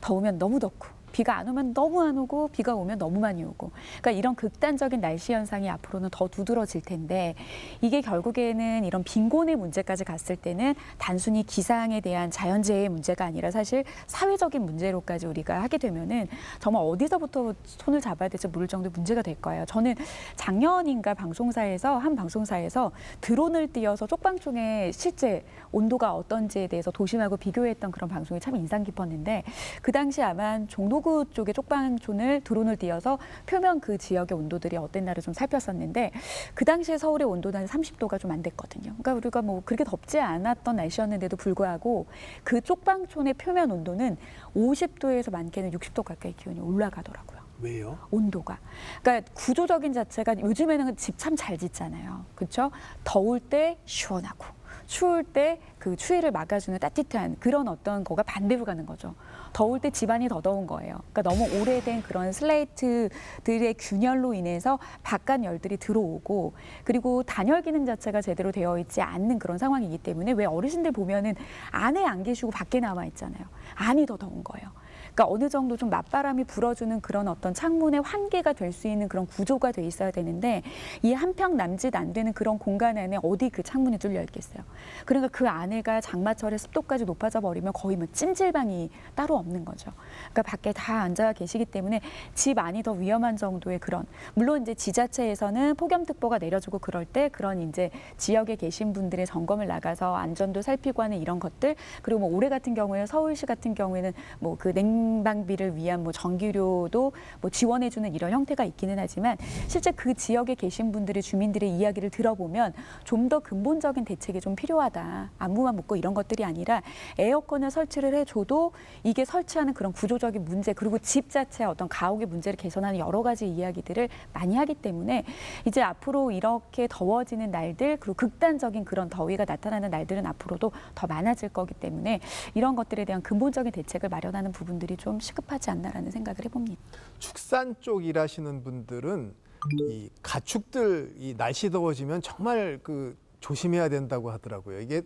더우면 너무 덥고 비가 안 오면 너무 안 오고 비가 오면 너무 많이 오고 그러니까 이런 극단적인 날씨 현상이 앞으로는 더 두드러질 텐데 이게 결국에는 이런 빈곤의 문제까지 갔을 때는 단순히 기상에 대한 자연재해의 문제가 아니라 사실 사회적인 문제로까지 우리가 하게 되면은 정말 어디서부터 손을 잡아야 될지 모를 정도의 문제가 될 거예요. 저는 작년인가 한 방송사에서 드론을 띄워서 쪽방촌의 실제 온도가 어떤지에 대해서 도심하고 비교했던 그런 방송이 참 인상 깊었는데 그 당시 아마 종로구 쪽의 쪽방촌을 드론을 띄워서 표면 그 지역의 온도들이 어땠나를 좀 살폈었는데 그 당시에 서울의 온도는 한 30도가 좀 안 됐거든요. 그러니까 우리가 뭐 그렇게 덥지 않았던 날씨였는데도 불구하고 그 쪽방촌의 표면 온도는 50도에서 많게는 60도 가까이 기온이 올라가더라고요. 왜요? 온도가. 그러니까 구조적인 자체가 요즘에는 집 참 잘 짓잖아요. 그렇죠? 더울 때 시원하고 추울 때 그 추위를 막아주는 따뜻한 그런 어떤 거가 반대로 가는 거죠. 더울 때 집안이 더 더운 거예요. 그러니까 너무 오래된 그런 슬레이트들의 균열로 인해서 바깥 열들이 들어오고 그리고 단열 기능 자체가 제대로 되어 있지 않는 그런 상황이기 때문에 왜 어르신들 보면은 안에 안 계시고 밖에 나와 있잖아요. 안이 더 더운 거예요. 그러니까 어느 정도 좀 맞바람이 불어주는 그런 어떤 창문의 환기가 될 수 있는 그런 구조가 돼 있어야 되는데 이 한평 남짓 안 되는 그런 공간 안에 어디 그 창문이 뚫려 있겠어요. 그러니까 그 안에가 장마철에 습도까지 높아져 버리면 거의 뭐 찜질방이 따로 없는 거죠. 그러니까 밖에 다 앉아 계시기 때문에 집 안이 더 위험한 정도의 그런 물론 이제 지자체에서는 폭염특보가 내려지고 그럴 때 그런 이제 지역에 계신 분들의 점검을 나가서 안전도 살피고 하는 이런 것들 그리고 뭐 올해 같은 경우에 서울시 같은 경우에는 뭐 그 냉방비를 위한 뭐 전기료도 뭐 지원해주는 이런 형태가 있기는 하지만 실제 그 지역에 계신 분들의 주민들의 이야기를 들어보면 좀 더 근본적인 대책이 좀 필요하다. 안부만 묻고 이런 것들이 아니라 에어컨을 설치를 해줘도 이게 설치하는 그런 구조적인 문제 그리고 집 자체의 어떤 가옥의 문제를 개선하는 여러 가지 이야기들을 많이 하기 때문에 이제 앞으로 이렇게 더워지는 날들 그리고 극단적인 그런 더위가 나타나는 날들은 앞으로도 더 많아질 거기 때문에 이런 것들에 대한 근본적인 대책을 마련하는 부분들이 좀 시급하지 않나라는 생각을 해봅니다. 축산 쪽 일하시는 분들은 이 가축들 이 날씨 더워지면 정말 그 조심해야 된다고 하더라고요. 이게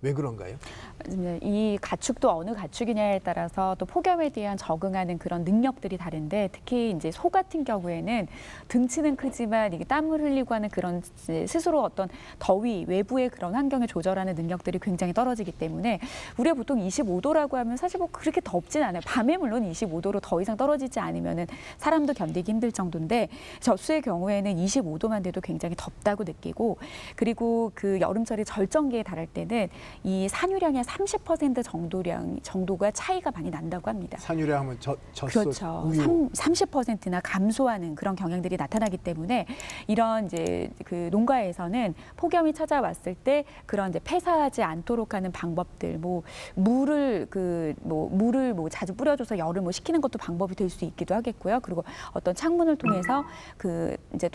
왜 그런가요? 이 가축도 어느 가축이냐에 따라서 또 폭염에 대한 적응하는 그런 능력들이 다른데 특히 이제 소 같은 경우에는 등치는 크지만 이게 땀을 흘리고 하는 그런 이제 스스로 어떤 더위, 외부의 그런 환경을 조절하는 능력들이 굉장히 떨어지기 때문에 우리가 보통 25도라고 하면 사실 뭐 그렇게 덥진 않아요. 밤에 물론 25도로 더 이상 떨어지지 않으면은 사람도 견디기 힘들 정도인데 젖소의 경우에는 25도만 돼도 굉장히 덥다고 느끼고 그리고 그 여름철이 절정기에 달할 때는 이 산유량의 30% 정도가 차이가 많이 난다고 합니다. 산유량하면 젖소, 그렇죠. 우유. 30%나 감소하는 그런 경향들이 나타나기 때문에 이런 이제 그 농가에서는 폭염이 찾아왔을 때 그런 이제 폐사하지 않도록 하는 방법들, 뭐 물을 자주 뿌려줘서 열을 뭐 식히는 것도 방법이 될 수 있기도 하겠고요. 그리고 어떤 창문을 통해서 그 이제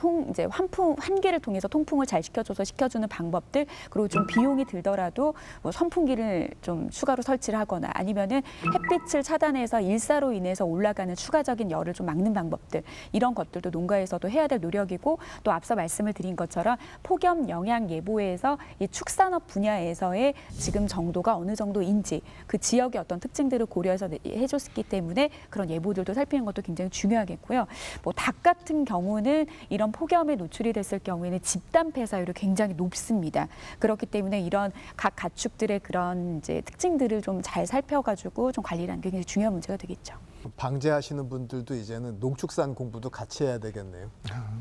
환기를 통해서 통풍을 잘 식혀주는 방법들, 그리고 좀 비용이 들더라도 뭐 선풍기를 좀 추가로 설치를 하거나 아니면은 햇빛을 차단해서 일사로 인해서 올라가는 추가적인 열을 좀 막는 방법들, 이런 것들도 농가에서도 해야 될 노력이고 또 앞서 말씀을 드린 것처럼 폭염 영향 예보에서 이 축산업 분야에서의 지금 정도가 어느 정도인지 그 지역의 어떤 특징들을 고려해서 해줬기 때문에 그런 예보들도 살피는 것도 굉장히 중요하겠고요. 뭐 닭 같은 경우는 이런 폭염에 노출이 됐을 경우에는 집단 폐사율이 굉장히 높습니다. 그렇기 때문에 이런 각 가축들의 그런 이제 특징들을 좀 잘 살펴가지고 좀 관리를 하는 게 굉장히 중요한 문제가 되겠죠. 방제하시는 분들도 이제는 농축산 공부도 같이 해야 되겠네요.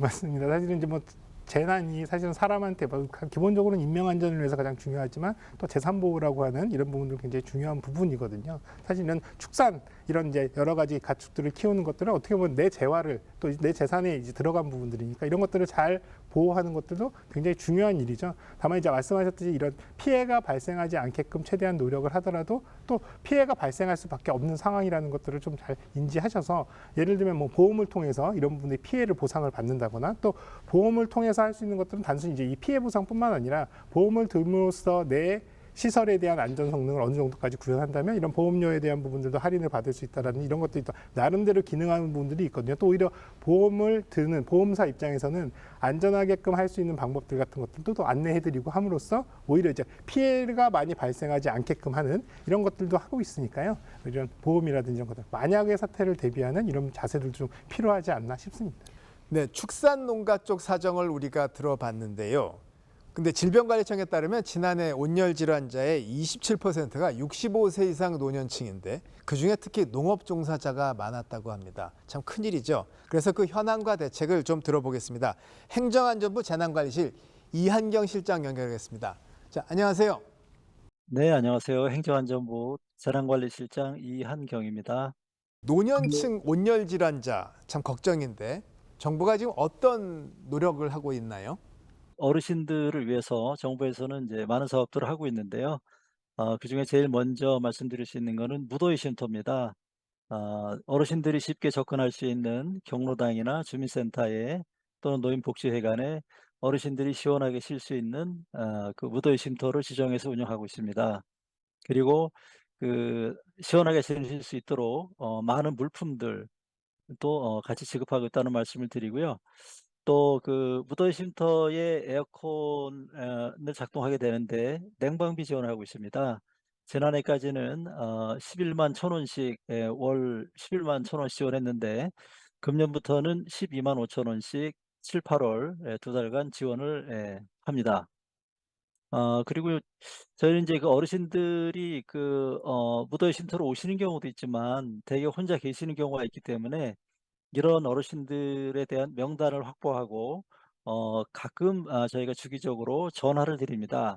맞습니다. 사실은 이제 뭐 재난이 사실은 사람한테 기본적으로는 인명 안전을 위해서 가장 중요하지만 또 재산 보호라고 하는 이런 부분도 굉장히 중요한 부분이거든요. 사실은 축산 이런 이제 여러 가지 가축들을 키우는 것들은 어떻게 보면 내 재화를 또 내 재산에 이제 들어간 부분들이니까 이런 것들을 잘 보호하는 것들도 굉장히 중요한 일이죠. 다만 이제 말씀하셨듯이 이런 피해가 발생하지 않게끔 최대한 노력을 하더라도 또 피해가 발생할 수밖에 없는 상황이라는 것들을 좀 잘 인지하셔서 예를 들면 뭐 보험을 통해서 이런 부분의 피해를 보상을 받는다거나 또 보험을 통해서 할 수 있는 것들은 단순히 이제 이 피해 보상뿐만 아니라 보험을 듦으로써 내 시설에 대한 안전 성능을 어느 정도까지 구현한다면 이런 보험료에 대한 부분들도 할인을 받을 수 있다라는 이런 것들이 또 나름대로 기능하는 부분들이 있거든요. 또 오히려 보험을 드는 보험사 입장에서는 안전하게끔 할 수 있는 방법들 같은 것들도 또 안내해드리고 함으로써 오히려 이제 피해가 많이 발생하지 않게끔 하는 이런 것들도 하고 있으니까요. 이런 보험이라든지 이런 것들 만약의 사태를 대비하는 이런 자세들도 좀 필요하지 않나 싶습니다. 네, 축산 농가 쪽 사정을 우리가 들어봤는데요. 근데 질병관리청에 따르면 지난해 온열 질환자의 27%가 65세 이상 노년층인데 그중에 특히 농업 종사자가 많았다고 합니다. 참 큰일이죠. 그래서 그 현황과 대책을 좀 들어보겠습니다. 행정안전부 재난관리실 이한경 실장 연결하겠습니다. 자, 안녕하세요. 네, 안녕하세요. 행정안전부 재난관리실장 이한경입니다. 노년층 온열 질환자 참 걱정인데 정부가 지금 어떤 노력을 하고 있나요? 어르신들을 위해서 정부에서는 이제 많은 사업들을 하고 있는데요. 그중에 제일 먼저 말씀드릴 수 있는 거는 무더위 쉼터입니다. 어르신들이 쉽게 접근할 수 있는 경로당이나 주민센터에 또는 노인복지회관에 어르신들이 시원하게 쉴 수 있는 그 무더위 쉼터를 지정해서 운영하고 있습니다. 그리고 그 시원하게 지내실 수 있도록 많은 물품들 또 같이 지급하고 있다는 말씀을 드리고요. 또 그 무더위 쉼터에 에어컨을 작동하게 되는데 냉방비 지원을 하고 있습니다. 지난해까지는 11만 천 원씩 월 11만 천 원씩 지원했는데 금년부터는 12만 5천 원씩 7, 8월 두 달간 지원을 합니다. 그리고 저희는 이제 그 어르신들이 그 무더위 쉼터로 오시는 경우도 있지만 대개 혼자 계시는 경우가 있기 때문에 이런 어르신들에 대한 명단을 확보하고 가끔 저희가 주기적으로 전화를 드립니다.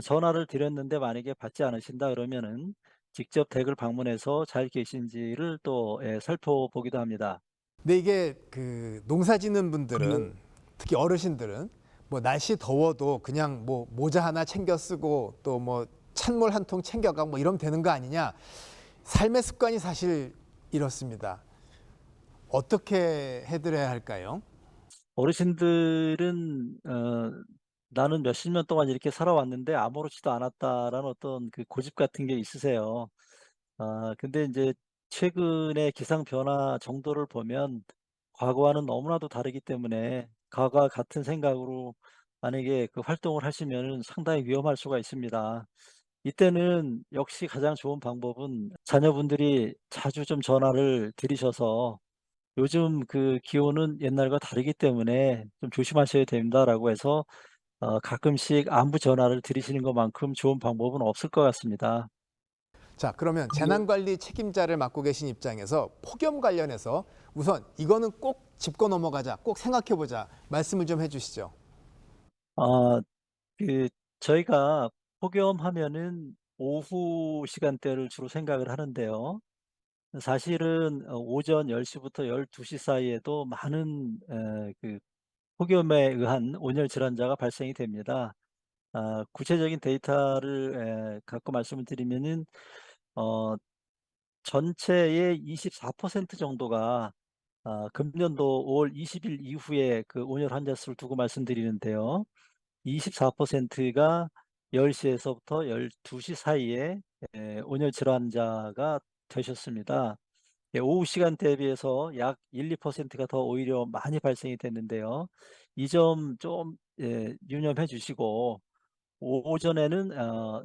전화를 드렸는데 만약에 받지 않으신다 그러면은 직접 댁을 방문해서 잘 계신지를 또 살펴보기도 합니다. 근데 이게 그 농사 짓는 분들은 특히 어르신들은 뭐 날씨 더워도 그냥 뭐 모자 하나 챙겨 쓰고 또 뭐 찬물 한 통 챙겨가고 뭐 이러면 되는 거 아니냐. 삶의 습관이 사실 이렇습니다. 어떻게 해드려야 할까요? 어르신들은 나는 몇십 년 동안 이렇게 살아왔는데 아무렇지도 않았다라는 어떤 그 고집 같은 게 있으세요. 근데 이제 최근의 기상 변화 정도를 보면 과거와는 너무나도 다르기 때문에 과거와 같은 생각으로 만약에 그 활동을 하시면은 상당히 위험할 수가 있습니다. 이때는 역시 가장 좋은 방법은 자녀분들이 자주 좀 전화를 드리셔서 "요즘 그 기온은 옛날과 다르기 때문에 좀 조심하셔야 됩니다."라고 해서 가끔씩 안부 전화를 드리시는 것만큼 좋은 방법은 없을 것 같습니다. 자, 그러면 재난관리 책임자를 맡고 계신 입장에서 폭염 관련해서 우선 이거는 꼭 짚고 넘어가자, 꼭 생각해보자 말씀을 좀 해주시죠. 아 그 저희가 폭염하면은 오후 시간대를 주로 생각을 하는데요. 사실은 오전 10 시부터 12시 사이에도 많은 그 폭염에 의한 온열 질환자가 발생이 됩니다. 구체적인 데이터를 갖고 말씀을 드리면은 어 전체의 24% 정도가 금년도 5월 20일 이후에 그 온열 환자 수를 두고 말씀드리는데요. 24%가 10 시에서부터 12시 사이에 온열 질환자가 되셨습니다. 예, 오후 시간대에 비해서 약 1-2%가 더 오히려 많이 발생이 됐는데요. 이 점 좀 유념해 주시고 오전에는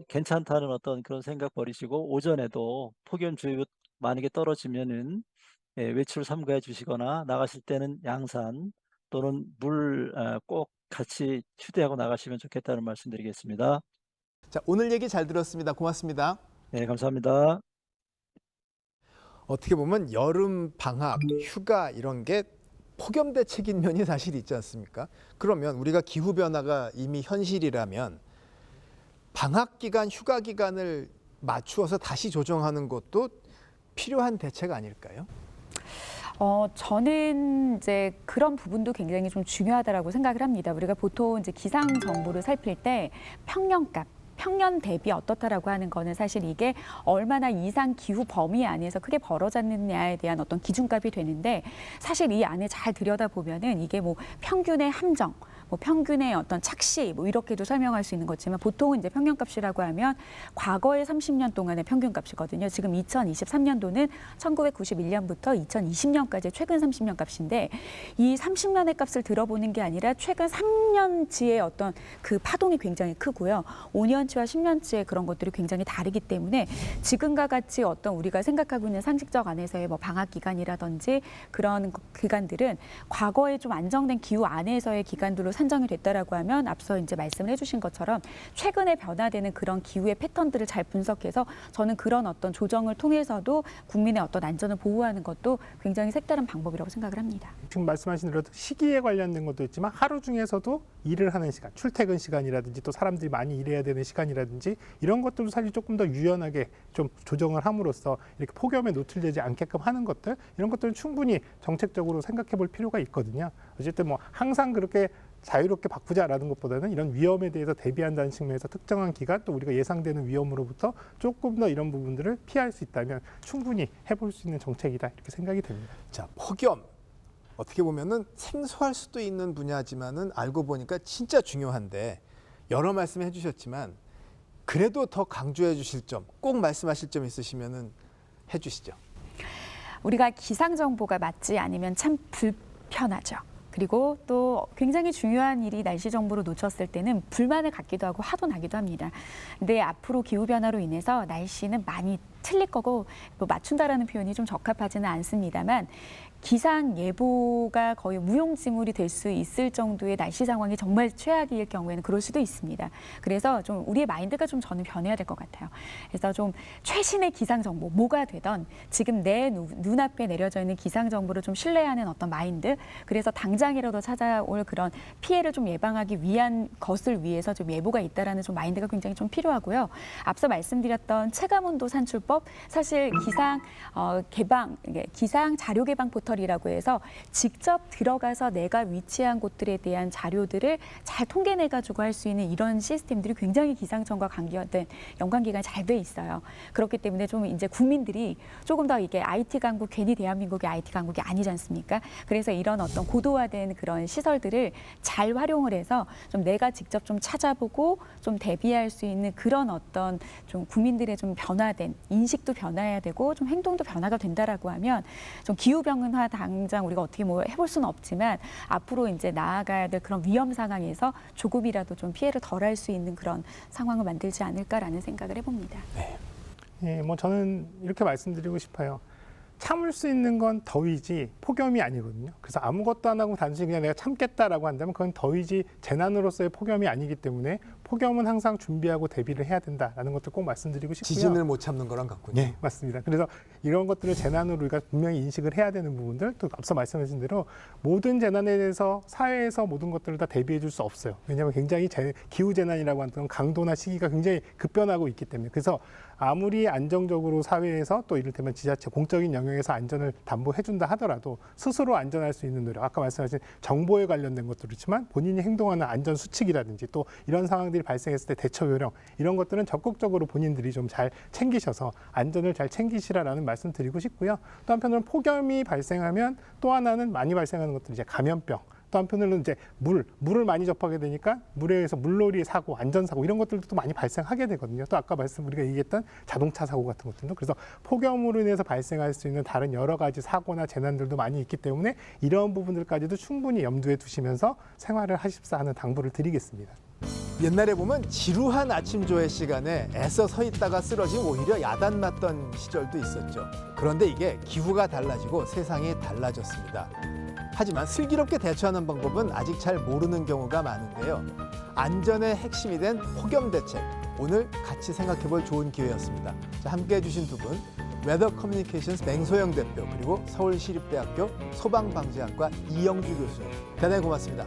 괜찮다는 어떤 그런 생각 버리시고 오전에도 폭염주의보 만약에 떨어지면은 외출 삼가해 주시거나 나가실 때는 양산 또는 물 꼭 같이 휴대하고 나가시면 좋겠다는 말씀드리겠습니다. 자, 오늘 얘기 잘 들었습니다. 고맙습니다. 네, 감사합니다. 어떻게 보면 여름 방학, 휴가 이런 게 폭염 대책인 면이 사실 있지 않습니까? 그러면 우리가 기후 변화가 이미 현실이라면 방학 기간, 휴가 기간을 맞추어서 다시 조정하는 것도 필요한 대책 아닐까요? 저는 이제 그런 부분도 굉장히 좀 중요하다라고 생각을 합니다. 우리가 보통 이제 기상 정보를 살필 때 평년값, 평년 대비 어떻다라고 하는 거는 사실 이게 얼마나 이상 기후 범위 안에서 크게 벌어졌느냐에 대한 어떤 기준값이 되는데 사실 이 안에 잘 들여다보면은 이게 뭐 평균의 함정, 뭐 평균의 어떤 착시 뭐 이렇게도 설명할 수 있는 거지만 보통은 이제 평년값이라고 하면 과거의 30년 동안의 평균값이거든요. 지금 2023년도는 1991년부터 2020년까지 최근 30년 값인데 이 30년의 값을 들어보는 게 아니라 최근 3년치의 어떤 그 파동이 굉장히 크고요. 5년치와 10년치의 그런 것들이 굉장히 다르기 때문에 지금과 같이 어떤 우리가 생각하고 있는 상식적 안에서의 뭐 방학 기간이라든지 그런 기간들은 과거에 좀 안정된 기후 안에서의 기간들로 산정이 됐다라고 하면 앞서 이제 말씀을 해주신 것처럼 최근에 변화되는 그런 기후의 패턴들을 잘 분석해서 저는 그런 어떤 조정을 통해서도 국민의 어떤 안전을 보호하는 것도 굉장히 색다른 방법이라고 생각을 합니다. 지금 말씀하신 대로 시기에 관련된 것도 있지만 하루 중에서도 일을 하는 시간, 출퇴근 시간이라든지 또 사람들이 많이 일해야 되는 시간이라든지 이런 것들도 사실 조금 더 유연하게 좀 조정을 함으로써 이렇게 폭염에 노출되지 않게끔 하는 것들 이런 것들은 충분히 정책적으로 생각해 볼 필요가 있거든요. 어쨌든 뭐 항상 그렇게 자유롭게 바꾸자라는 것보다는 이런 위험에 대해서 대비한다는 측면에서 특정한 기간 또 우리가 예상되는 위험으로부터 조금 더 이런 부분들을 피할 수 있다면 충분히 해볼 수 있는 정책이다 이렇게 생각이 됩니다. 자, 폭염. 어떻게 보면은 생소할 수도 있는 분야지만은 알고 보니까 진짜 중요한데 여러 말씀 해주셨지만 그래도 더 강조해 주실 점, 꼭 말씀하실 점 있으시면은 해주시죠. 우리가 기상 정보가 맞지 않으면 참 불편하죠. 그리고 또 굉장히 중요한 일이 날씨 정보를 놓쳤을 때는 불만을 갖기도 하고 화도 나기도 합니다. 근데 앞으로 기후변화로 인해서 날씨는 많이 틀릴 거고 뭐 맞춘다라는 표현이 좀 적합하지는 않습니다만 기상 예보가 거의 무용지물이 될 수 있을 정도의 날씨 상황이 정말 최악일 경우에는 그럴 수도 있습니다. 그래서 좀 우리의 마인드가 좀 저는 변해야 될 것 같아요. 그래서 좀 최신의 기상 정보 뭐가 되던 지금 내 눈앞에 내려져 있는 기상 정보를 좀 신뢰하는 어떤 마인드. 그래서 당장이라도 찾아올 그런 피해를 좀 예방하기 위한 것을 위해서 좀 예보가 있다라는 좀 마인드가 굉장히 좀 필요하고요. 앞서 말씀드렸던 체감온도 산출법 사실 기상 기상 자료 개방 포털이라고 해서 직접 들어가서 내가 위치한 곳들에 대한 자료들을 잘 통계내 가지고 할 수 있는 이런 시스템들이 굉장히 기상청과 관계된 연관기관이 잘 돼 있어요. 그렇기 때문에 좀 이제 국민들이 조금 더 이게 IT 강국 괜히 대한민국이 IT 강국이 아니지 않습니까? 그래서 이런 어떤 고도화된 그런 시설들을 잘 활용을 해서 좀 내가 직접 좀 찾아보고 좀 대비할 수 있는 그런 어떤 좀 국민들의 좀 변화된 인식 인식도 변화해야 되고 좀 행동도 변화가 된다라고 하면 좀 기후변화 당장 우리가 어떻게 뭐 해볼 수는 없지만 앞으로 이제 나아가야 될 그런 위험 상황에서 조금이라도 좀 피해를 덜할 수 있는 그런 상황을 만들지 않을까라는 생각을 해봅니다. 예, 뭐 저는 이렇게 말씀드리고 싶어요. 참을 수 있는 건 더위지 폭염이 아니거든요. 그래서 아무것도 안 하고 단순히 그냥 내가 참겠다라고 한다면 그건 더위지 재난으로서의 폭염이 아니기 때문에 폭염은 항상 준비하고 대비를 해야 된다라는 것도 꼭 말씀드리고 싶고요. 지진을 못 참는 거랑 같군요. 네, 맞습니다. 그래서 이런 것들을 재난으로 우리가 분명히 인식을 해야 되는 부분들, 또 앞서 말씀하신 대로 모든 재난에 대해서 사회에서 모든 것들을 다 대비해 줄 수 없어요. 왜냐하면 굉장히 기후재난이라고 하는 강도나 시기가 굉장히 급변하고 있기 때문에. 그래서 아무리 안정적으로 사회에서 또 이를테면 지자체 공적인 영역에서 안전을 담보해 준다 하더라도 스스로 안전할 수 있는 노력, 아까 말씀하신 정보에 관련된 것도 그렇지만 본인이 행동하는 안전 수칙이라든지 또 이런 상황들이 발생했을 때 대처 요령, 이런 것들은 적극적으로 본인들이 좀 잘 챙기셔서 안전을 잘 챙기시라라는 말씀 드리고 싶고요. 또 한편으로는 폭염이 발생하면 또 하나는 많이 발생하는 것들이 이제 감염병, 또 한편으로는 이제 물을 많이 접하게 되니까 물에 의해서 물놀이 사고, 안전사고 이런 것들도 또 많이 발생하게 되거든요. 또 아까 우리가 얘기했던 자동차 사고 같은 것들도. 그래서 폭염으로 인해서 발생할 수 있는 다른 여러 가지 사고나 재난들도 많이 있기 때문에 이런 부분들까지도 충분히 염두에 두시면서 생활을 하십사 하는 당부를 드리겠습니다. 옛날에 보면 지루한 아침 조회 시간에 애써 서 있다가 쓰러지면 오히려 야단 맞던 시절도 있었죠. 그런데 이게 기후가 달라지고 세상이 달라졌습니다. 하지만 슬기롭게 대처하는 방법은 아직 잘 모르는 경우가 많은데요. 안전의 핵심이 된 폭염 대책, 오늘 같이 생각해볼 좋은 기회였습니다. 자, 함께해 주신 두 분, 웨더 커뮤니케이션스 맹소영 대표, 그리고 서울시립대학교 소방방재학과 이영주 교수님, 대단히 고맙습니다.